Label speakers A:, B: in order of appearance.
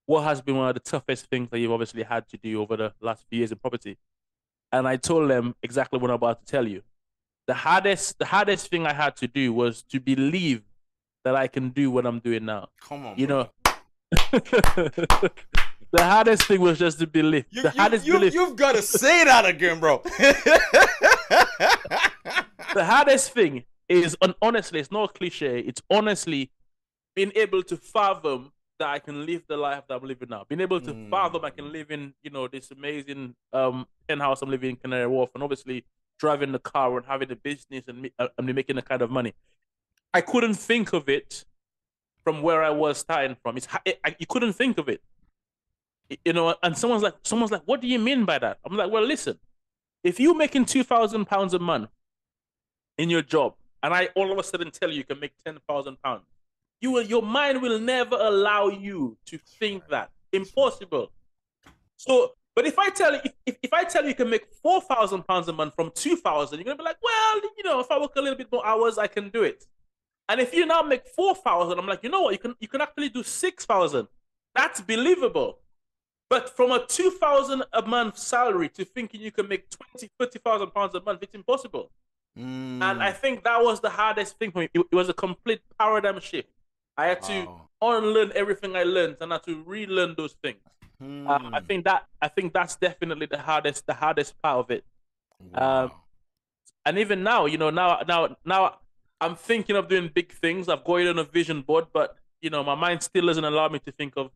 A: what has been one of the toughest things that you've obviously had to do over the last few years in property? And I told them exactly what I'm about to tell you. The hardest thing I had to do was to believe that I can do what I'm doing now.
B: Come on,
A: You
B: bro.
A: know, the hardest thing was just to believe.
B: You
A: The
B: you
A: hardest
B: you
A: belief.
B: you've got to say that again, bro.
A: The hardest thing is, and honestly, it's not a cliche. It's honestly being able to fathom that I can live the life that I'm living now. Being able to fathom I can
B: Mm.
A: live in, this amazing penthouse I'm living in Canary Wharf, and obviously driving the car and having a business and making the kind of money. I couldn't think of it from where I was starting from. You couldn't think of it, And someone's like, "What do you mean by that?" I'm like, "Well, listen. If you're making £2,000 a month in your job, and I all of a sudden tell you can make £10,000, your mind will never allow you to
B: That's
A: think
B: right.
A: that.
B: That's right.
A: Impossible. So, but if I tell you, if I tell you can make £4,000 a month from 2,000, you're gonna be like, well, if I work a little bit more hours, I can do it. And if you now make 4,000, I'm like, you know what? You can actually do 6,000. That's believable. But from a 2,000 a month salary to thinking you can make 20, £30,000 a month, it's impossible. And I
B: Mm.
A: think that was the hardest thing for me. It was a complete paradigm shift. I had to
B: Wow.
A: unlearn everything I learned and I had to relearn those things. I
B: Hmm.
A: think that's definitely the hardest part of it. Um,
B: Wow.
A: and even now, now I'm thinking of doing big things. I've got it on a vision board, but my mind still doesn't allow me to think of